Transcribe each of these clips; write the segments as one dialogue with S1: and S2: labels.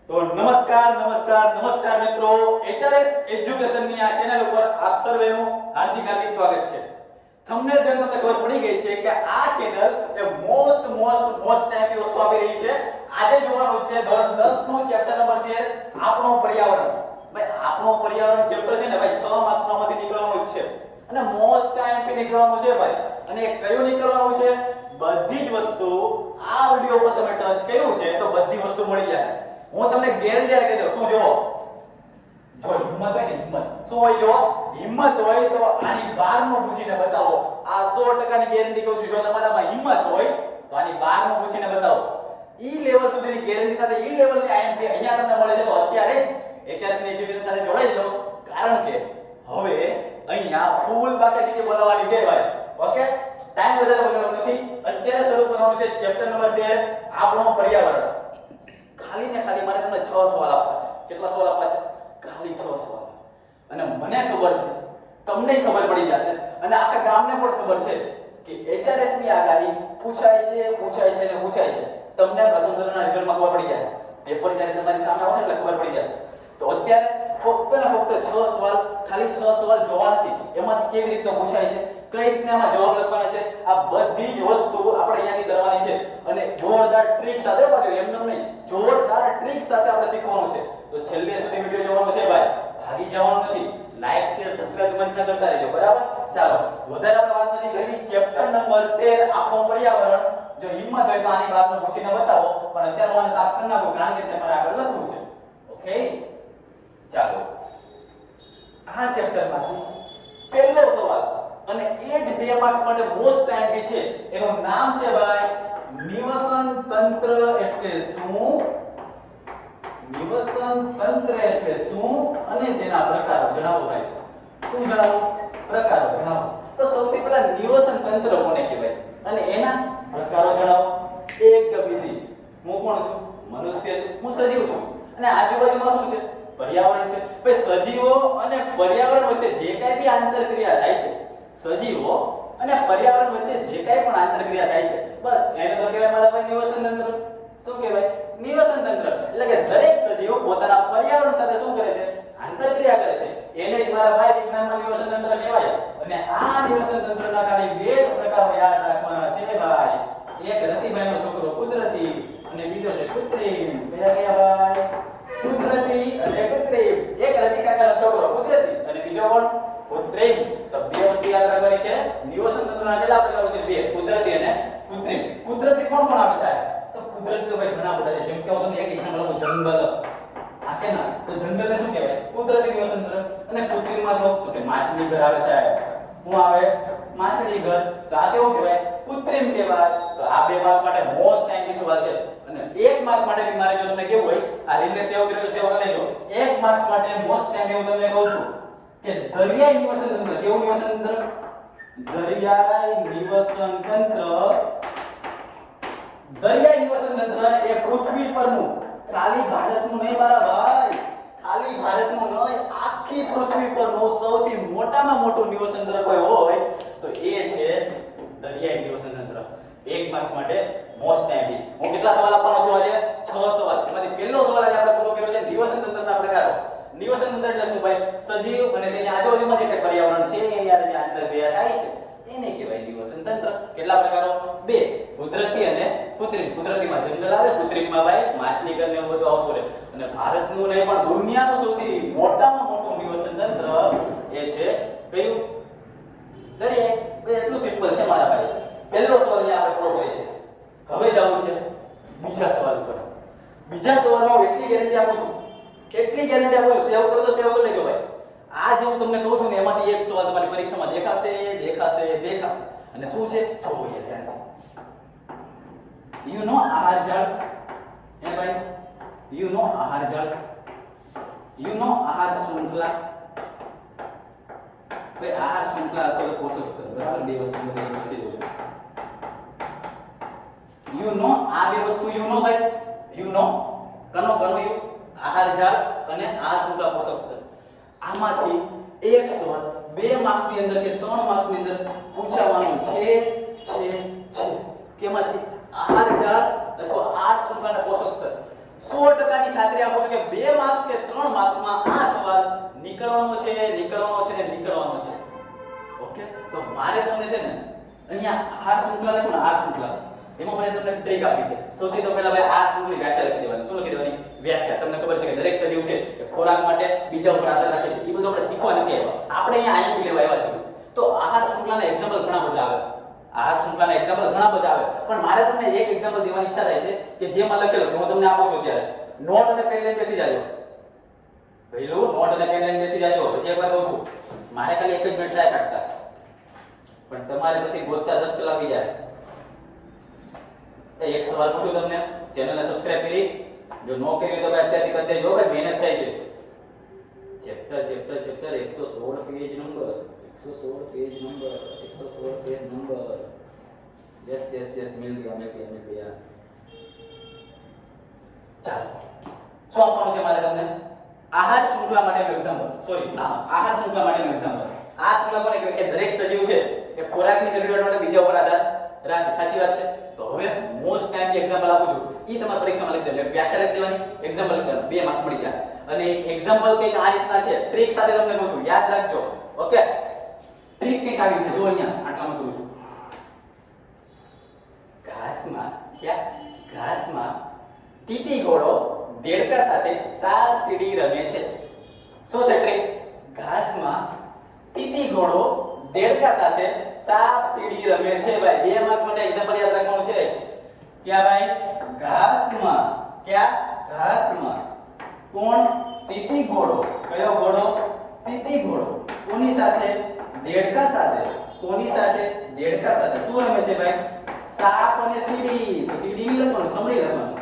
S1: તો નમસ્કાર મિત્રો, HRS એજ્યુકેશનની આ ચેનલ ઉપર આપ સર્વેનું હાર્દિક સ્વાગત છે. થંબનેલ જોઈને તમને ખબર પડી ગઈ છે કે આ ચેનલ એ મોસ્ટ ટાઈમની વસ્તુ આપી રહી છે. આજે જોવાનું છે ધોરણ 10 નું ચેપ્ટર નંબર 13 આપણું પર્યાવરણ. ભાઈ આપણું પર્યાવરણ ચેપ્ટર છે ને ભાઈ 6 માર્ક્સમાંથી નીકળવાનું જ છે અને મોસ્ટ ટાઈમ પે નીકળવાનું છે ભાઈ. અને એ કયું નીકળવાનું છે? બધી જ વસ્તુ આ વિડિયો પર તમે ટચ કર્યું છે તો બધી વસ્તુ મળી જાય. હું તમને ગેરંટી આપી દઉં. શું જો હિંમત હોય ને, શું હોય? જો હિંમત હોય તો આની 12 નું પૂછીને બતાવો. આ 100% ની ગેરંટી કહું છું. જો તમારામાં હિંમત હોય તો આની 12 નું પૂછીને બતાવો. ઈ લેવલ સુધીની ગેરંટી સાથે ઈ લેવલની આઈએમપી અહીંયા તમને મળે છે. તો અત્યારે જ HRS એજ્યુકેશન સાથે જોડાઈ જાઓ, કારણ કે હવે અહીંયા ફૂલ બાકાયદાથી બોલાવવાની છે ભાઈ. ઓકે, ટાઈમ વધારે બગાડવાનો નથી. અત્યારે શરૂ કરવાનું છે ચેપ્ટર નંબર 13 આપણું પર્યાવરણ. ખાલી ને ખાલી મારે તમને 6 સવાલ આપવા છે. કેટલા સવાલ આપવા છે? ખાલી 6 સવાલ. અને મને ખબર છે, તમને ખબર પડી જશે અને આખા ગામને પણ ખબર છે કે HRS ની આગાહી પૂછાય છે. તમને પ્રથમ ધોરણના રિઝલ્ટમાં ખબર પડી જાય. પેપર જ્યારે તમારી સામે આવશે એટલે ખબર પડી જશે. તો અત્યારે ફક્ત ને ફક્ત 6 સવાલ, ખાલી 6 સવાલ જોવા નથી. એમાંથી કેવી રીતે પૂછાય છે, કઈ રીતે આમાં જવાબ લખવાના છે, આ બધી જ વસ્તુ આપણે અહીંયાથી કરવાની છે. અને જોરદાર ટ્રીક સાથે, પાછો એમને નહીં, જોરદાર ટ્રીક સાથે આપણે શીખવાનું છે. તો છેલ્લે સુધી વિડિયો જોવાનો છે ભાઈ, ભાગી જવાનું નથી. લાઈક શેર સબસ્ક્રાઇબ મને કરતા રહેજો, બરાબર? ચાલો, વધારે આપણે વાત નથી કરવી. ચેપ્ટર નંબર 13 આપણું પર્યાવરણ. જો હિંમત હોય તો આની બાદમાં પૂછીને બતાવો, પણ અત્યારે હું આને સાફ કરી નાખું, કારણ કે તમારે આગળ લખવું છે. ઓકે, ચાલો. આ ચેપ્ટરમાંથી પહેલો સવાલ, અને એ જ 2 માર્ક્સ માટે મોસ્ટ ટાઈમ છે. એનું નામ છે ભાઈ નિવસન તંત્ર એટલે શું? નિવસન તંત્ર એટલે શું અને તેના પ્રકારો જણાવો ભાઈ. શું જણાવો? પ્રકારો જણાવો. તો સૌથી પહેલા નિવસન તંત્ર કોને કહેવાય અને એના પ્રકારો જણાવો. એકદમ હું કોણ છું? મનુષ્ય છું. હું સજીવ છું અને આજુબાજુમાં શું છે? પર્યાવરણ છે. ભાઈ સજીવો અને પર્યાવરણ વચ્ચે જે કાંઈ બી આંતરક્રિયા થાય છે, સજીવો અને પર્યાવરણ વચ્ચે જે કાંઈ પણ આંતરક્રિયા થાય છે, બસ એને તો કહેવાય મારા ભાઈ નિવસન તંત્ર. શું કહેવાય? નિવસન તંત્ર. એટલે કે દરેક સજીવ પોતાના પર્યાવરણ સાથે શું કરે છે? આંતરક્રિયા કરે છે. એને જ મારા ભાઈ વિજ્ઞાનમાં નિવસન તંત્ર કહેવાય. અને આ નિવસન તંત્રના ખાલી 2 જ પ્રકારો યાદ રાખવાના છે ભાઈ. એક રતિભાઈનો છોકરો કુદરતી અને બીજો છે કૃત્રિમ. કયા ભાઈ? કુદરતી અને કૃત્રિમ. એક રતિ કાકાનો છોકરો કુદરતી અને બીજો કોણ? કૃત્રિમ. તો 2 વસ્તુ યાદ રાખવાની છે. નિવસન તંત્રના કેટલા પ્રકારો છે? 2, કુદરતી અને કૃત્રિમ. કુદરતી કોણ આવે સાહેબ? તો કુદરતી તો ભાઈ ઘણા બધા છે. જેમ કે હું તમને એક એક્ઝામ્પલ આપું, જંગલ. આ કે ના, તો જંગલને શું કહેવાય? કુદરતી નિવસન તંત્ર. અને કૃત્રિમમાં તો કે માછલી ઘર આવે સાહેબ. શું આવે? માછલી ઘર. તો આ કેવું કહેવાય? કૃત્રિમ કહેવાય. તો આ 2 માર્ક્સ માટે મોસ્ટ ટાઈમ સવાલ છે. અને 1 માર્ક્સ માટે બી મારે જો તમને કેવું હોય, આ રીલને સેવ કર્યો તો સેવ કરી લેજો. 1 માર્ક્સ માટે મોસ્ટ ટાઈમ હું તમને કહું છું કે દરિયાઈ નિવસન તંત્ર. કેવું નિવસન તંત્ર? દરિયાઈ નિવસન તંત્ર. દરિયાઈ નિવસન તંત્ર એ પૃથ્વી પરનું, ખાલી ભારતનું નહીં મારા ભાઈ, ખાલી ભારતનું નહીં, આખી પૃથ્વી પરનું સૌથી મોટામાં મોટું નિવસન તંત્ર કોઈ હોય તો એ છે દરિયાઈ નિવસન તંત્ર. 1 માર્ક્સ માટે મોસ્ટ ટાઈમ. હું કેટલા સવાલ આપવાનો છું આજે? 6 સવાલ. એમાંથી પહેલો સવાલ આજે આપણે પૂરો કર્યો છે નિવસન તંત્રના પ્રકારો. નિવસન તંત્ર એટલે શું ભાઈ? સજીવ અને તેની આજુબાજુમાં જે પર્યાવરણ છે એની અંદર જે આંતરક્રિયા થાય છે એને કહેવાય નિવસન તંત્ર. કેટલા પ્રકારો? 2, કુદરતી અને કૃત્રિમ. કુદરતીમાં જંગલ આવે, કૃત્રિમમાં ભાઈ માછલી ઘર ને એવું બધું આવતું રહે. અને ભારતનું નહીં પણ દુનિયાનું સૌથી મોટામાં મોટું નિવસન તંત્ર એ છે કયું? દરિયાઈ. એટલું સિમ્પલ છે મારા ભાઈ. પહેલો સવાલ ને આપણે પૂરો કરીએ છીએ. હવે જવું છે બીજા સવાલ પર. બીજા સવાલમાં એટલી ગેરંટી આપું છું, સેવ કરો તો સેવ કરી લેજો ભાઈ. આ જે હું તમને કહું છું ને એમાંથી એક સવાલ તમારી પરીક્ષામાં દેખાશે. અને શું છે? જોઈએ ધ્યાનથી. આહાર જાળ. હે ભાઈ, આહાર જાળ. આહાર શૃંખલા. ભાઈ આહાર શૃંખલા અથવા પોષક સ્તર, બરાબર? 2 વસ્તુ મને લખી દઉં છું. આ 2 વસ્તુ ભાઈ. કનો આહાર જાળ અને આહાર શૃંખલા પોષક સ્તર. આમાંથી એક સવાલ 2 માર્ક્સ ની અંદર કે 3 માર્ક્સ ની અંદર પૂછાવાનો છે. કેમાંથી? આહાર જાળ અથવા આહાર શૃંખલા અને પોષક સ્તર. 100% ની ખાતરી આપું છું કે 2 માર્ક્સ કે 3 માર્ક્સમાં આ સવાલ નીકળવાનો છે ને નીકળવાનો છે. ઓકે, તો મારે તમને છે ને અહીંયા આહાર શૃંખલા લખું ને, આહાર શૃંખલા એમાં મને તમને ટ્રીક આપી છે. સૌથી તો પહેલા ભાઈ આહાર શૃંખલાની વ્યાખ્યા લખી દેવાની. શું લખી દેવાની? વ્યાખ્યા. તમને ખબર છે કે દરેક સજીવ છે એ ખોરાક માટે બીજા ઉપર આધાર રાખે છે. એ બધું આપણે શીખવા નથી આવ્યા, આપણે અહીંયા આઈએમપી લેવા આવ્યા છીએ. તો આહાર શૃંખલાના એક્ઝામ્પલ ઘણા બધા આવે, પણ મારે તમને એક એક્ઝામ્પલ દેવાની ઈચ્છા થાય છે કે જેમાં લખેલું છે. હું તમને આપું છું ત્યારે નોટ અને પેન લઈને બેસી જાજો. પહેલું નોટ અને પેન લઈને બેસી જાજો. પછી એકવાર કહું છું, મારે ખાલી એક જ મિનિટ થાય કાઢતા, પણ તમારે પછી ગોતતા 10 કલાક થઈ જાય. એક સવાલ પૂછું તમને, ચેનલને સબસ્ક્રાઇબ કરી, જો નો કરી તો ભાઈ અત્યારથી કરી દેજો, ભાઈ મહેનત થાય છે. Chapter 116 page number 116 page number yes मिल गया. ચાલો, શું આપવાનું છે મારે તમને? આહાર શૃંખલા માટેનું એક્ઝામ્પલ. આહાર શૃંખલા માટેનું એક્ઝામ્પલ. આ શૃંખલા કોને કહેવાય? કે દરેક સજીવ છે એ ખોરાકની જરૂરિયાત માટે બીજા ઉપર આધાર રાખે. સાચી વાત છે. તો હવે મોસ્ટ ટાઈમ એક્ઝામ્પલ આપું છું, ઈ તમારે પરીક્ષામાં લખી દેવાનું. વ્યાખ્યા લખી દેવાની, એક્ઝામ્પલ લખી દેવાનું. 2 માર્ક્સ મળી ગયા. અને એક્ઝામ્પલ કંઈક આ રીતના છે, ટ્રીક સાથે તમને કહું છું, યાદ રાખજો. ઓકે, ટ્રીક કંઈક આવી છે, જો અહીંયા આટલામાં કરું છું. ઘાસમાં તીતી ઘોડો દેડકા સાથે સાપ સીડી રમે છે. શું છે ટ્રીક? ઘાસમાં તીતી ઘોડો દેડકા સાથે સાપ સીડી રમે છે. ભાઈ 2 માર્ક્સ માટે એક્ઝામ્પલ યાદ રાખવાનું છે. ક્યાં ભાઈ? ઘાસમાં. ઘાસમાં કોણ? તીતી ઘોડો. કયો ઘોડો? તીતી ઘોડો. કોની સાથે? દેડકા સાથે. કોની સાથે? દેડકા સાથે. શું રમે છે ભાઈ? સાપ અને સીડી. તો સીડી ની લખવાનું, સમરી લખવાનું.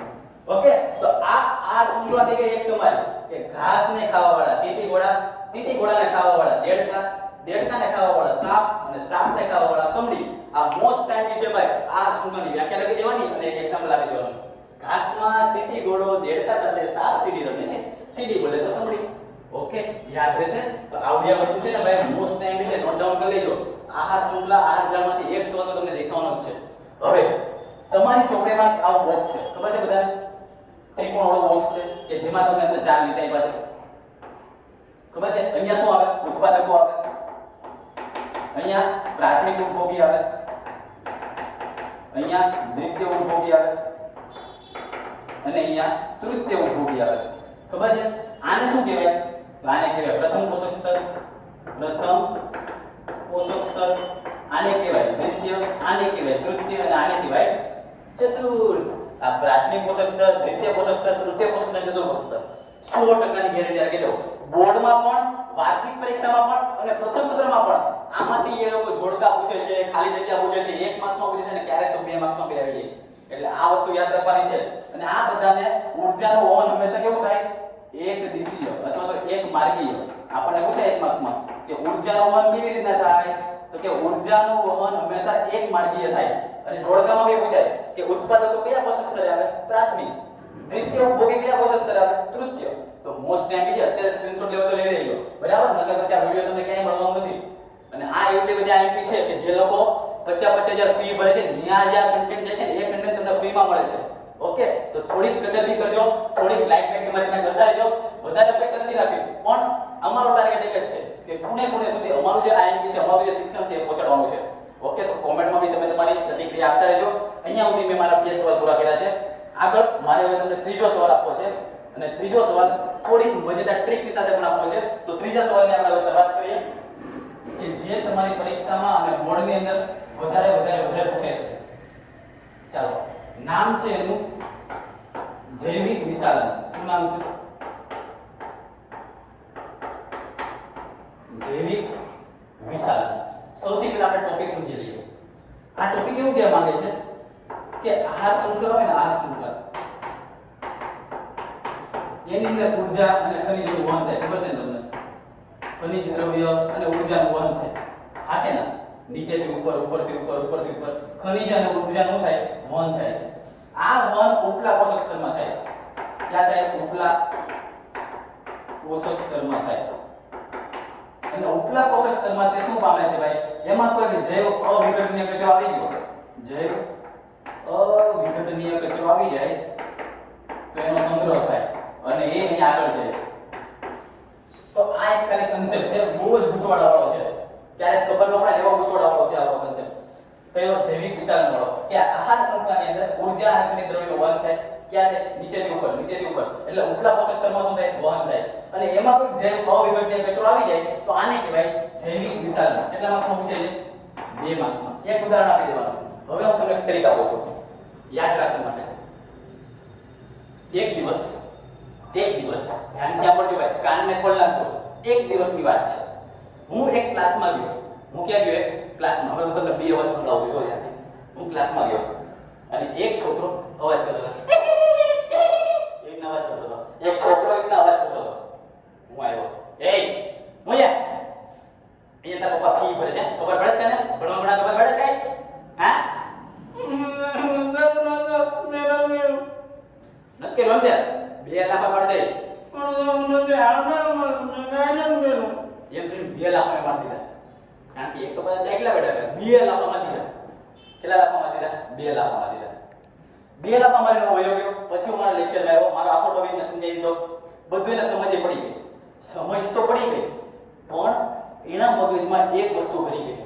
S1: ઓકે, તો આ શૃંખલા થઈ ગઈ એક તમારી કે ઘાસને ખાવાવાળા તીતી ઘોડાને ખાવાવાળા દેડકા, દેડકાને ખાવાવાળા સાપ અને સાપને ખાવાવાળા સમડી. આ મોસ્ટ ટાઈમ છે ભાઈ. આ શૃંખલાની વ્યાખ્યા લખી દેવાની અને એક એક્ઝામ્પલ આપી દેવાનું. ઘાસમાં તીતી ઘોડો દેડકા સાથે સાપ સીડી રમે છે. સીડી બોલે તો સમડી. ઓકે, યાદ રહેશે. તો આવડિયા વસ્તુ છે ને ભાઈ, મોસ્ટ ટાઈમ છે, નોટ ડાઉન કરી લેજો. આહાર શૃંખલા, આહાર જાળમાંથી એક સવાલ તમને દેખાવાનો જ છે. હવે તમારી ચોપડીમાં આવો બોક્સ છે, ખબર છે બધાને? ત્રિકોણવાળો બોક્સ છે કે જેમાં તમને અંદર 4 લીટી આપ્યા છે. ખબર છે? અહીંયા શું આવે? ઉત્પાદકો આવે. અહીંયા પ્રાથમિક ઉપભોગી આવે. અહીંયા દ્વિતીય ઉપભોગી આવે. અને અહીંયા તૃતીય ઉપભોગી આવે. ખબર છે? આને શું કહેવાય? આને કહેવાય પ્રથમ પોષક સ્તર. આને કહેવાય દ્વિતીય, આને કહેવાય તૃતીય અને આને કહેવાય ચતુર્થ. આ પ્રાથમિક પોષક સ્તર, દ્વિતીય પોષક સ્તર, તૃતીય પોષક સ્તર, ચતુર્થ પોષક સ્તર 100% ની ગેરંટી રાખી દો. બોર્ડમાં પણ, વાર્ષિક પરીક્ષામાં પણ અને પ્રથમ સત્રમાં પણ આમાંથી એ લોકો જોડકા પૂછે છે, ખાલી જગ્યા પૂછે છે, 1 માર્ક્સમાં પૂછે છે અને ક્યારેક તો 2 માર્ક્સમાં બી આવી જાય. એટલે આ વસ્તુ યાદ રાખવાની છે. અને આ બધાને ઊર્જાનું વહન હંમેશા કેવું થાય? એક દિશીય અથવા તો એક માર્ગીય. આપણને પૂછાય 1 માર્ક્સમાં કે ઊર્જાનું વહન કેવી રીતના થાય? તો કે ઊર્જાનું વહન હંમેશા એક માર્ગીય થાય. અને જોડકામાં બી પૂછાય કે ઉત્પાદકો કયા પોષક સ્તરે આવે? પ્રાથમિક. દ્વિતીય ઉપભોગી કયા પોષક સ્તરે આવે? તૃતીય. તો મોસ્ટ ટાઈમ છે અત્યારે સ્ક્રીનશોટ લેવા તો લઈ લેજો, બરાબર? નકર પછી આ વિડિયો તમને ક્યાંય મળવાનો નથી. અને આ એટલી બધી આઈએમપી છે કે જે લોકો 50,000 ફી ભરે છે, ત્યાં જ્યાં કન્ટેન્ટ જાય છે એ કન્ટેન્ટ તમને ફ્રીમાં મળે છે. ઓકે, તો થોડીક કદર બી કરજો, થોડીક લાઈક બેક તમારી ત્યાં કરતા રહેજો. વધારે પૈસા નથી રાખી, પણ અમારો ટાર્ગેટ એક જ છે કે ખૂણે સુધી અમારું જે આઈએમપી છે, અમારું જે શિક્ષણ છે એ પહોંચાડવાનું છે. ઓકે, તો કોમેન્ટમાં બી તમે તમારી પ્રતિક્રિયા આપતા રહેજો. અહીંયા સુધી મેં મારા 2 સવાલ પૂરા કર્યા છે. આગળ મારે હવે તમને ત્રીજો સવાલ આપવો છે અને ત્રીજો સવાલ થોડીક મજેદાર ટ્રીકની સાથે પણ આપવો છે. તો ત્રીજા સવાલની આપણે હવે શરૂઆત કરીએ કે જે તમારી પરીક્ષામાં અને બોર્ડની અંદર વધારે પૂછાય છે. ચાલો, નામ છે એનું જૈવિક વિશાલન. શું નામ છે? જૈવિક વિશાલન. સૌથી પહેલા આપણે ટોપિક સમજી લઈએ. આ ટોપિક એવું કહેવા માંગે છે કે આહાર શૃંખલા હોય ને, આહાર શૃંખલા એની અંદર ઊર્જા અને ખનિજનું વહન થાય. ખબર છે ને તમને? ખનિજ દ્રવ્ય અને ઊર્જાનું વહન થાય. હા કે ના? નીચેથી ઉપર, ઉપરથી ઉપર, ઉપરથી ઉપર ખનિજ અને ઊર્જાનું થાય વહન થાય છે. આ વહન ઉપલા પોષક સ્તરમાં થાય. ક્યાં થાય? ઉપલા પોષક સ્તરમાં થાય. અને ઉપલા પોષક સ્તરમાં તે શું પામે છે ભાઈ? એમાં કોઈ જૈવ અવિઘટનીય કચરો આવી ગયો, જૈવ અવિઘટનીય કચરો આવી જાય તો એનો સંગ્રહ કન્સેપ્ટ છે, બહુ જ ગૂંચવાડાવાળો છે. ક્યારેક ખબર ન પડે એવો ગૂંચવાડાવાળો છે આ કન્સેપ્ટ. કયો જૈવિક વિશાલન વાળો કે આહાર શૃંખલાની અંદર ઊર્જા અને ખનિજ દ્રવ્યનું વહન થાય. ક્યારે? નીચેથી ઉપર એટલે ઉપલા પોષક સ્તરમાં શું થાય? વહન થાય. અને એમાં કોઈ જૈવ અવિઘટનીય કચરો આવી જાય તો આને કહેવાય જૈવિક વિશાલન. કેટલા માર્ક્સમાં પૂછાય છે? 2 માર્ક્સમાં. એક ઉદાહરણ આપી દેવાનું. હવે હું તમને ટ્રીક આપું છું યાદ રાખવા માટે. એક દિવસ ધ્યાનથી સાંભળજો ભાઈ, કાનને ખોલ નાખજો. એક દિવસની વાત છે. હું એક ક્લાસમાં ગયો. હું ક્યાં ગયો? એક ક્લાસમાં. હવે હું તમને 2 અવાજ સંભળાવું છું. ધ્યાનથી. હું ક્લાસમાં ગયો અને એક છોકરો અવાજ કરતો હતો. એનો અવાજ કરતો હતો. એક છોકરો એનો અવાજ કરતો હતો. હું આવ્યો. મોયા અહીંયા તારા પપ્પા ફી ભરે છે, ખબર પડે તને? ભણવા ખબર પડે કઈ? હા? નક્કી રોંદે 2 લાખ પાડ દે. એમ કરીને 2 લાખ પાડ દીધા. કારણ કે એક તો બધા કેટલા બેઠા 2 લાખ માં દીધા. કેટલા લાખ માં દીધા? 2 લાખ માં દીધા. 2 લાખ મારે નો વયો ગયો. પછી હું મારા લેક્ચર માં આવ્યો, મારો આખો ટોપિક ને સમજાવી દીધો. બધું એને સમજે પડી ગઈ. સમજ તો પડી ગઈ, પણ એના મગજમાં એક વસ્તુ ભરી ગઈ.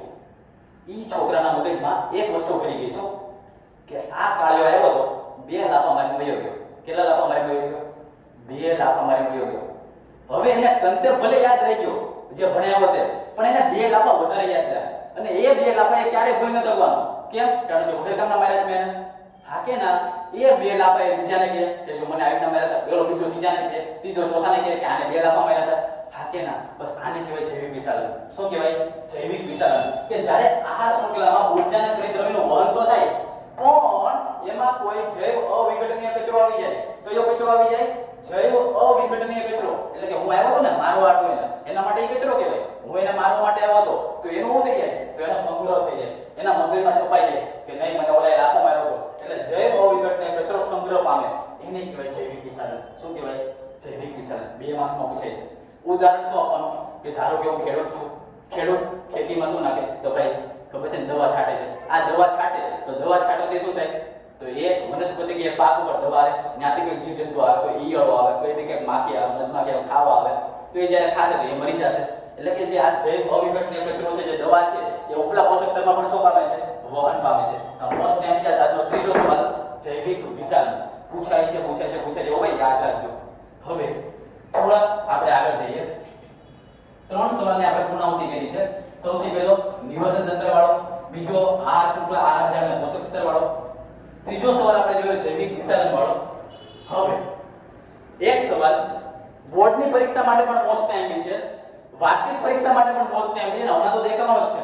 S1: ઈ છોકરાના મગજમાં એક વસ્તુ ભરી ગઈ શું? કે આ કાળિયો આવ્યો તો 2 લાફા મારી વયો ગયો. કેટલા લાફા મારી વયો ગયો? 2 લાફા મારી વયો ગયો. હવે એને કન્સેપ્ટ ભલે યાદ રહી ગયો જે ભણ્યા હોતે, પણ એને 2 લાફા વધારે યાદ રહ્યા. અને એ 2 લાફા એ ક્યારે ભૂલી ન શકવાનો. કેમ? કારણ કે વગર કામના માર્યા છે મેં. હા કે ના? એ 2 લાફા એ બીજાને કહે કે જો મને આવીના માર્યા હતા, પેલો બીજો ત્રીજાને કહે, ત્રીજો ચોથાને કહે કે આને 2 લાફા માર્યા હતા. હા કે ના? બસ આને કહેવાય જૈવિક વિશાલન. શું કહેવાય? જૈવિક વિશાલન. કે જ્યારે આહાર શૃંખલામાં ઊર્જા અને ખનિજ દ્રવ્યનું વહન તો થાય, પણ એમાં કોઈ જૈવ અવિઘટનીય કચરો આવી જાય. કયો કચરો આવી જાય? જૈવ અવિઘટનીય કચરો. એટલે કે હું આવ્યો હતો ને મારવા આટલો એના માટે એ કચરો કહેવાય. હું એને મારવા માટે આવ્યો હતો તો એનું શું થઈ જાય? તો એનો સંગ્રહ થઈ જાય. એના મગજમાં છપાઈ જાય કે નહીં મને ઓલાએ લાફો માર્યો હતો. એટલે જૈવ અવિઘટનીય કચરો સંગ્રહ પામે. એને કહેવાય જૈવિક વિશાલન. શું કહેવાય? જૈવિક વિશાલન. 2 માર્ક્સમાં પૂછાય છે. ઉદાહરણ શું આપવાનું? કે ધારો કે હું ખેડૂત છું. ખેડૂત ખેતીમાં શું નાખે? તો ભાઈ ખબર છે ને દવા છાંટે છે. આ દવા છાંટે તો દવા છાંટવાથી શું થાય? તો એ વનસ્પતિ કે પાક ઉપર દવા આવે, ત્યાંથી કોઈ જીવજંતુ આવે, કોઈ ઈયળો આવે, કોઈ બી કંઈક માખી આવે, મધમાખી આવે, ખાવા આવે, તો એ જ્યારે ખાશે તો એ મરી જશે. એટલે કે જે આ જૈવ અવિઘટનીય કચરો છે, જે દવા છે, એ ઉપલા પોષક તત્વમાં પણ શું પામે છે? વહન પામે છે. મોસ્ટ ટાઈમ યાદ આજનો ત્રીજો સવાલ જૈવિક વિશાલન પૂછાય છે. ઓ ભાઈ યાદ રાખજો. હવે થોડા આપણે આગળ જઈએ. 3 સવાલને આપણે પુનરાવૃત્તિ કરી છે. સૌથી પહેલો નિવસન તંત્ર વાળો, બીજો આહાર શૃંખલા આહાર જાળ અને પોષક સ્તર વાળો, ત્રીજો સવાલ આપણે જોયો જૈવિક વિશાલન વાળો. હવે એક સવાલ બોર્ડની પરીક્ષા માટે પણ મોસ્ટ ટાઈમ છે, વાર્ષિક પરીક્ષા માટે પણ મોસ્ટ ટાઈમ છે, હમણાં તો દેખાવાનો જ છે.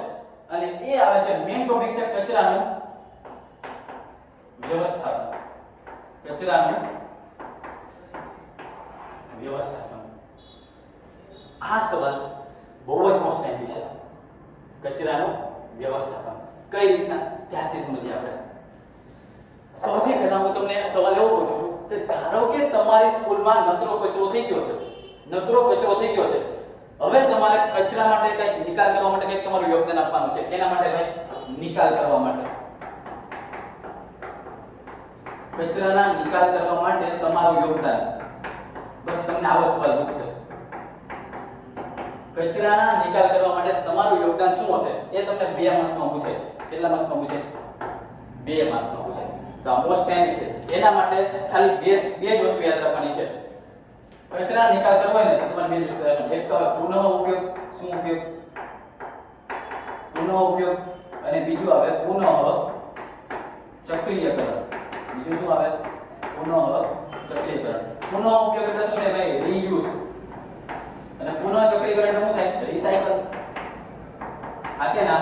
S1: અને એ આવે છે મેઈન ટોપિક છે કચરાનું વ્યવસ્થાપન. કચરાનું વ્યવસ્થાપન. આ સવાલ બહુ જ મોસ્ટ ટાઈમ છે. કચરાનું વ્યવસ્થાપન કઈ રીતના? ત્યાંથી સમજીએ આપણે. સૌથી પહેલા હું તમને સવાલ એવો પૂછું છું કે ધારો કે તમારી સ્કૂલમાં નકરો કચરો થઈ ગયો છે. હવે તમારે કચરા માટે કંઈક નિકાલ કરવા માટે કંઈક તમારું યોગદાન આપવાનું છે. એના માટે ભાઈ નિકાલ કરવા માટે, કચરાના નિકાલ કરવા માટે તમારું યોગદાન. બસ તમને આવો સવાલ પૂછશે. કચરાના નિકાલ કરવા માટે તમારું યોગદાન શું હશે? એ તમને 2 માર્ક્સમાં પૂછે. કેટલા માર્ક્સમાં પૂછે? 2 માર્ક્સમાં પૂછે. તો આ મોસ્ટ ટાઈમ છે. એના માટે ખાલી બે જ વસ્તુ યાદ રાખવાની છે. કચરા નિકાલ કરવો હોય ને તો તમારે 2 જ વસ્તુ યાદ રાખવાની. એક તો પુનઃ ઉપયોગ. શું ઉપયોગ? પુનઃ ઉપયોગ. અને બીજું આવે પુનઃ ચક્રીયકરણ. બીજું શું આવે? પુનઃ ચક્રીયકરણ. પુનઃ ઉપયોગ એટલે શું થાય ભાઈ? રીયુઝ. અને પુનઃ ચક્રીકરણ એટલે શું થાય? રિસાયકલ. આ કે ના?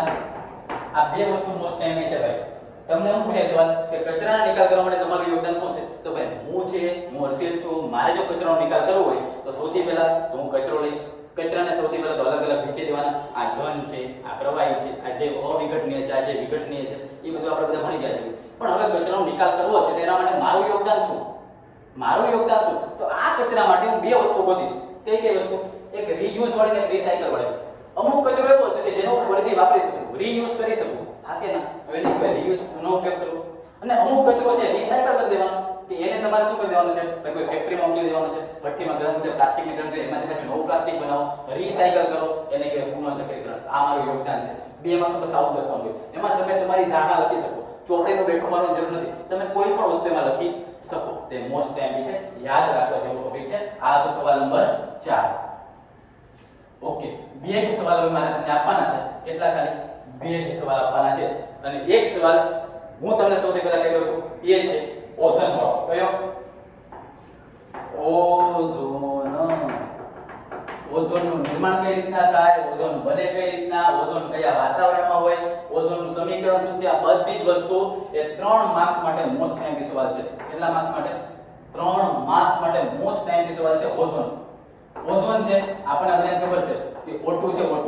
S1: આ 2 વસ્તુ મોસ્ટ ટાઈમ છે ભાઈ. તમને હું પૂછાય સવાલ કે કચરાના નિકાલ કરવા માટે તમારું યોગદાન શું છે? તો ભાઈ હું હર્ષિલ છું. મારે જો કચરાનો નિકાલ કરવો હોય તો સૌથી પહેલા તો હું કચરો લઈશ. કચરાને સૌથી પહેલા તો અલગ અલગ વિષય દેવાના. આ ઘન છે, આ પ્રવાહી છે, આ જે અવિઘટનીય છે, આ જે વિઘટનીય છે, એ બધું આપણે બધા ભણી ગયા છે. પણ હવે કચરાનો નિકાલ કરવો છે તેના માટે મારું યોગદાન શું? તો આ કચરા માટે હું 2 વસ્તુ ગોતીશ. કઈ વસ્તુ? એક રીયુઝ વાળી ને રિસાયકલ વાળી. અમુક કચરો એવો છે કે જેનો હું ફરીથી વાપરી શકું, રીયુઝ કરી શકું. હા કે ના? તો એને કહેવાય રીયુઝ, પુનઃ ઉપયોગ કરવો. અને અમુક કચરો છે રિસાયકલ કરી દેવાનો. કે એને તમારે શું કરી દેવાનું છે? ભાઈ કોઈ ફેક્ટરીમાં મોકલી દેવાનું છે, ભઠ્ઠીમાં ગરમ કરી પ્લાસ્ટિકને ગરમ કરી એમાંથી પાછું નવું પ્લાસ્ટિક બનાવો, રીસાયકલ કરો, એને કહેવાય પુનઃચક્રીકરણ. આ મારું યોગદાન છે. 2 માર્ક્સ પર સાવ લખવાનું હોય. એમાં તમે તમારી ધારણા લખી શકો. ચોપડીનું બેઠું મારવાની જરૂર નથી. તમે કોઈ પણ વસ્તુમાં લખી શકો. તે મોસ્ટ ટાઈમ છે, યાદ રાખવા જેવો ટોપિક છે. આ તો સવાલ નંબર 4. ઓકે, 2 જ સવાલ હવે મારે તમને આપવાના છે. કેટલા ખાલી? 2 જ સવાલ આપવાના છે. અને એક સવાલ હું તમને સૌથી પહેલા કહી દઉં છું, એ છે ઓઝોન વાળો. કયો? ઓઝોન. ઓઝોનનું નિર્માણ કઈ રીતના થાય, ઓઝોન બને કઈ રીતના, ઓઝોન કયા વાતાવરણમાં હોય, ઓઝોનનું સમીકરણ શું છે, આ બધી જ વસ્તુ એ 3 માર્ક્સ માટે મોસ્ટ ટાઈમની સવાલ છે. કેટલા માર્ક્સ માટે? 3 માર્ક્સ માટે મોસ્ટ ટાઈમની સવાલ છે ઓઝોન. ઓઝોન છે આપણને બધાને ખબર છે કે O2 છે, O2.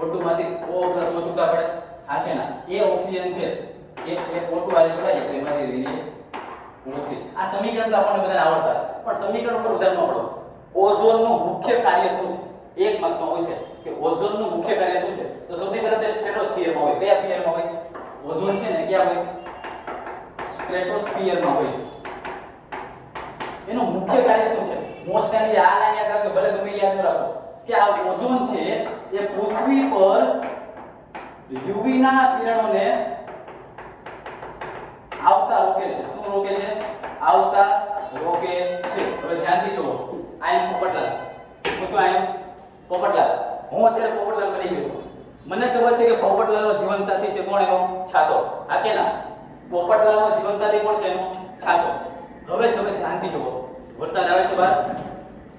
S1: O2 માંથી O+ O છૂટા પડે. હા કે ના? એ ઓક્સિજન છે, એ O2 આરે જોડાય એટલે એમાંથી રહીએ O3. આ સમીકરણ તો આપણને બધાને આવડતા છે, પણ સમીકરણ ઉપર ઉધાર ન પડો. ઓઝોનનું મુખ્ય કાર્ય શું છે? 1 માર્ક્સમાં હોય છે કે ઓઝોનનું મુખ્ય કાર્ય શું છે? તો સૌથી પહેલા તે સ્ટ્રેટોસ્ફિયરમાં હોય. કયા સ્ફિયરમાં હોય? ઓઝોન છે ને ક્યાં હોય? સ્ટ્રેટોસ્ફિયરમાં હોય. એનું મુખ્ય કાર્ય શું છે? મોસ્ટ ટાઈમ આ લાઈન યાદ રાખો, ભલે ગમે યાદ ન રાખો, કે આ ઓઝોન છે એ પૃથ્વી પર UV ના કિરણોને આવતા રોકે છે. શું રોકે છે? આવતા રોકે છે. હવે ધ્યાનથી જુઓ. આઈ એમ પોપટલાલ. પૂછો આઈ એમ પોપટલાલ. હું અત્યારે પોપટલાલ બની ગયો છું. મને ખબર છે કે પોપટલાલનો જીવનસાથી છે કોણ? એનો છાતો. હા કે ના? પોપટલાલનો જીવનસાથી કોણ છે? એનો છાતો. હવે તમે ધ્યાનથી જુઓ. વરસાદ આવે છે બહાર.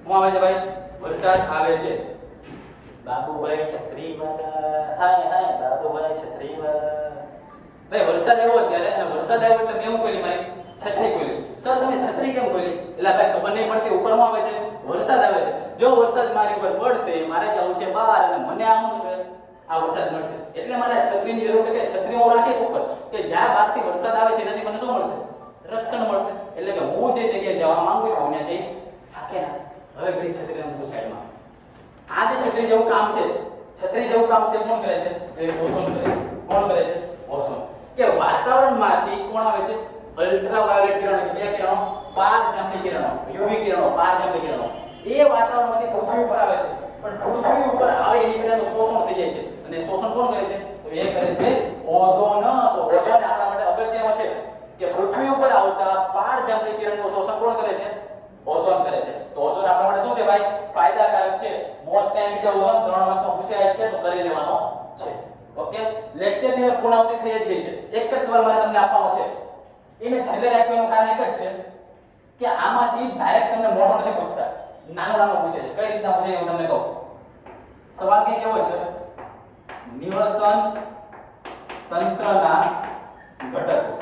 S1: શું આવે છે ભાઈ? વરસાદ આવે છે. બાબુભાઈ છત્રીવાળા, હાય હાય બાબુભાઈ છત્રીવાળા. ભાઈ વરસાદ આવ્યો અત્યારે, અને વરસાદ આવ્યો એટલે મેં શું ખોલી? મારી છત્રી ખોલી. સર તમે છત્રી કેમ ખોલી? એટલે ભાઈ ખબર નહીં પડતી ઉપર શું આવે છે? વરસાદ આવે છે. જો વરસાદ મારી ઉપર પડશે, મારે જવું છે બહાર અને મને આ વરસાદ મળશે, એટલે મારે છત્રીની જરૂર છે. કે છત્રી હું રાખીશ ઉપર, કે જ્યાં બહારથી વરસાદ આવે છે એનાથી મને શું મળશે? રક્ષણ મળશે. એટલે કે હું જે જગ્યાએ જવા માંગુ છું ત્યાં જઈશ. હા કે ના? હવે ઘડી છત્રીને મૂકું સાઈડમાં. આ જે છત્રી જેવું કામ છે, છત્રી જેવું કામ છે કોણ કરે છે? એ ઓઝોન કરે. કોણ કરે છે? ઓઝોન. કે વાતાવરણમાંથી કોણ આવે છે? અલ્ટ્રાવાયોલેટ કિરણો. કે કયા કિરણો? પારજાંબી કિરણો, UV કિરણો, પારજાંબી કિરણો. એ વાતાવરણમાંથી પૃથ્વી ઉપર આવે છે. પણ પૃથ્વી ઉપર આવે એની પહેલા શોષણ થઈ જાય છે. અને શોષણ કોણ કરે છે? તો એ કરે છે ઓઝોન. તો ઓઝોન આપણા માટે અગત્યનો છે કે પૃથ્વી ઉપર આવતા પારજાંબી કિરણનું શોષણ કોણ કરે છે? ઓઝોન કરે છે. તો ઓઝોન આપણા માટે શું છે ભાઈ? ફાયદાકારક છે. મોસ્ટ ટાઈમ બીજા ઓઝોન 3 માર્ક્સમાં પૂછાય છે, તો કરી લેવાનો છે. ઓકે, લેક્ચરની પૂર્ણાવૃત્તિ થઈ જ ગઈ છે. એક જ સવાલ મારે તમને આપવાનો છે. એ મેં છેલ્લે રાખ્યું એનું કારણ એક જ છે કે આમાંથી ડાયરેક્ટ તમને મોટો નથી પૂછતા, નાનો નાનો પૂછે છે. કઈ રીતના પૂછે હું તમને કહું. સવાલ કઈ કેવો છે? નિવસન તંત્રના ઘટકો.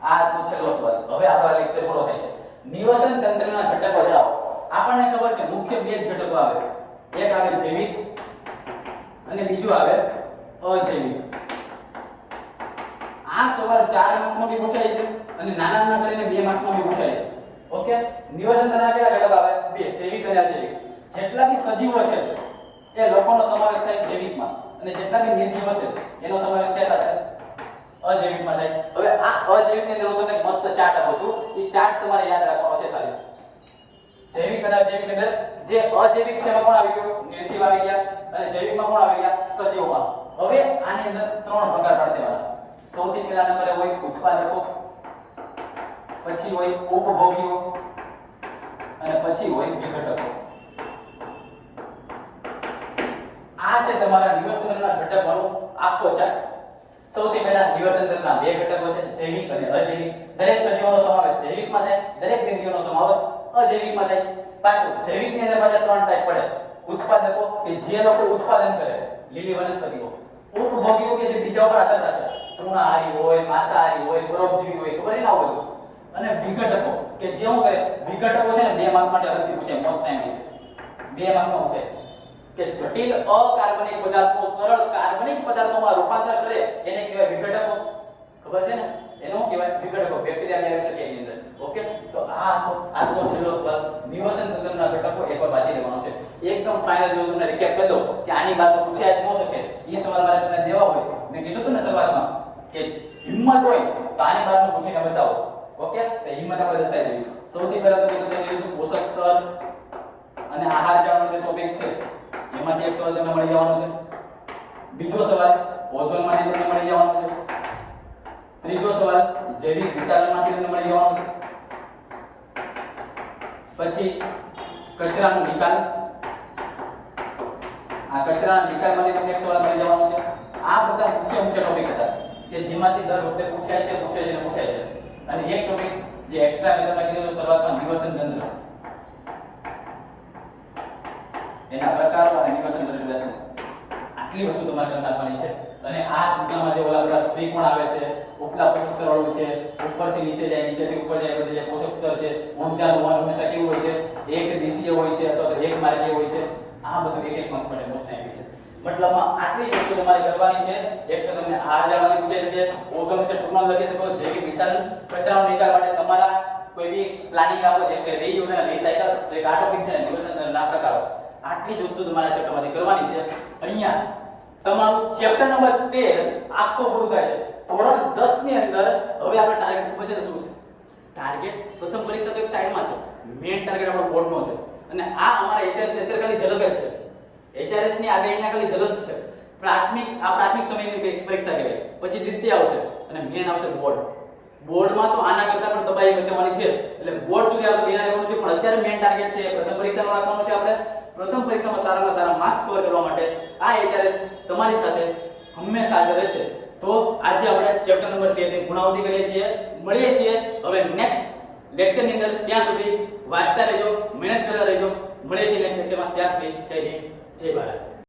S1: આ છેલ્લો સવાલ. હવે આપણો લેક્ચર પૂરો થાય છે. નિવસન તંત્રના ઘટકો જણાવો. આપણને ખબર છે મુખ્ય 2 જ ઘટકો આવે. એક આવે જૈવિક અને બીજું આવે અજૈવિક. આ સવાલ 4 માર્ક્સમાં બી પૂછાય છે અને નાના નાના કરીને 2 માર્ક્સમાં બી પૂછાય છે. ઓકે, નિવસન તંત્રના કેટલા ઘટક આવે? 2, જૈવિક અને અજૈવિક. જેટલા બી સજીવો છે એ લોકોનો સમાવેશ થાય જૈવિકમાં, અને જેટલા બી નિર્જીવ હશે એનો સમાવેશ ક્યાં થશે? અજૈવિકમાં થાય. હવે આ અજૈવિકની અંદર હું તમને મસ્ત ચાર્ટ આપું છું. એ ચાર્ટ તમારે યાદ રાખવાનો છે ખાલી. જૈવિક અને અજૈવિકની અંદર જે અજૈવિક છે એમાં કોણ આવી ગયું? નિર્જીવ આવી ગયા. અને જૈવિકમાં કોણ આવી ગયા? સજીવોમાં. હવે આની અંદર 3 પ્રકાર પાડી દેવાના. સૌથી પહેલા નંબરે હોય ઉત્પાદકો, પછી હોય ઉપભોગીઓ અને પછી હોય વિઘટકો. આ છે તમારા નિવસન તંત્રના ઘટકોનો આખો ચાર્ટ. સૌથી પહેલા નિવસન તંત્રના 2 ઘટકો છે, જૈવિક અને અજૈવિક. દરેક સજીવોનો સમાવેશ જૈવિકમાં થાય, દરેક નિર્જીવનો સમાવેશ અજૈવિકમાં થાય. પાછું જૈવિકની અંદર પાછા 3 ટાઈપ પડે. ઉત્પાદકો કે જે લોકો ઉત્પાદન કરે, લીલી વનસ્પતિઓ. ઉપભોગીઓ કે જે બીજા ઉપર આધાર રાખે, તૃણાહારી હોય, માંસાહારી હોય, પરોપજીવી હોય, ખબર છે ને આવું બધું. અને વિઘટકો કે જે શું કરે? વિઘટકો છે ને 2 માર્ક્સ માટે અલગથી પૂછે. મોસ્ટ ટાઈમ છે 2 માર્ક્સમાં પૂછે કે જટિલ અકાર્બનિક પદાર્થો સરળ કાર્બનિક પદાર્થોમાં રૂપાંતર કરે એને કહેવાય વિઘટકો. ખબર છે ને? એનો કહેવાય વિઘટકો. બેક્ટેરિયા આવી શકે એની અંદર. ઓકે, તો આજનો છેલ્લો સવાલ નિવસન તંત્રના ઘટકો એકવાર વાંચી લેવાનો છે. એકદમ ફાઇનલ જો તમને રીકેપ કરી દઉં કે આની વાત પૂછાય જ ન શકે. એ સવાલ મારે તમને દેવા હોય, મેં કીધું હતું ને શરૂઆતમાં કે હિંમત હોય તો આની બાદનું પૂછીને બતાવો. ઓકે, તો હિંમત આપણે દર્શાવી દઈએ. સૌથી પહેલા તો મેં તમને કીધું પોષક સ્તર અને આહાર જાળવવાનો જે ટોપિક છે એમાંથી એક સવાલ તમને મળી જવાનો છે. બીજો સવાલ ઓઝોનમાંથી તમને મળી જવાનો છે. ત્રીજો સવાલ જૈવિક વિસારણમાંથી તમને મળી જવાનો છે. પછી કચરાનો નિકાલ, આ કચરાના નિકાલમાંથી તમને એક સવાલ મળી જવાનો છે. આ બધા મુખ્ય ટોપિક હતા કે જેમાંથી દર વખતે પૂછાય છે. અને એક ટોપિક જે એક્સ્ટ્રા મેં તમને કીધું શરૂઆતમાં નિવસન તંત્ર, એના પ્રકારો અને નિવસન તંત્ર એટલે શું, આટલી વસ્તુ તમારે કરી નાખવાની છે. અને આ સૂત્રમાં જે ઓલા બધા ત્રિકોણ આવે છે, ઉપલા પોષક સ્તર વાળું છે, ઉપરથી નીચે જાય, નીચેથી ઉપર જાય, બધી જે પોષક સ્તર છે, ઊર્જાનું વહન હંમેશા કેવું હોય છે, એક દિશીય હોય છે અથવા તો એક માર્ગીય હોય છે. આ બધું એક માર્ક્સ માટે પ્રશ્ન આપી છે. મતલબમાં આટલી વસ્તુ તમારે કરવાની છે. એક તો તમને આહાર જાળવવાની પૂછાય છે, ઓઝોન વિશે ટૂંકમાં લખી શકો, જૈવિક વિસારણ, કચરાનો નિકાલ માટે તમારા કોઈ બી પ્લાનિંગ આપો જેમ કે રીયુઝ અને રીસાયકલ, તો એક આ ટોપિક છે ને નિવસન તંત્રના પ્રકારો. આટલી જ વસ્તુ તમારા ચેપ્ટરમાંથી કરવાની છે. અહીંયા તમારું ચેપ્ટર નંબર 13 આખો પૂરું થાય છે. ધોરણ 10 ની અંદર હવે આપણે ટાર્ગેટ ખબર છે શું છે? ટાર્ગેટ પ્રથમ પરીક્ષા તો એક સાઈડમાં છે, મેઈન ટાર્ગેટ આપણો બોર્ડનો છે. અને આ અમારા એચઆરએસ ની અત્યારે ખાલી ઝલક જ છે. એચઆરએસ ની આગળના ખાલી ઝલક છે. પ્રાથમિક સમયની પરીક્ષા કહેવાય, પછી દ્વિતીય આવશે અને મેઈન આવશે બોર્ડ. બોર્ડમાં તો આના કરતા પણ તબાહી બચાવવાની છે, એટલે બોર્ડ સુધી આપણે બેના રહેવાનું છે. પણ અત્યારે મેઈન ટાર્ગેટ છે પ્રથમ પરીક્ષાનો રાખવાનો છે. આપણે પ્રથમ પરીક્ષામાં સારામાં સારા માર્ક્સ સ્કોર કરવા માટે આ એચઆરએસ તમારી સાથે હંમેશા હાજર રહેશે. તો આજે આપણે ચેપ્ટર નંબર 13 ની પૂર્ણાવૃત્તિ કરીએ છીએ. મળીએ છીએ હવે નેક્સ્ટ લેક્ચરની અંદર. ત્યાં સુધી વાંચતા રહેજો, મહેનત કરતા રહેજો. મળીએ છીએ નેક્સ્ટ લેક્ચરમાં. ત્યાં સુધી જય હિન્દ, જય ભારત.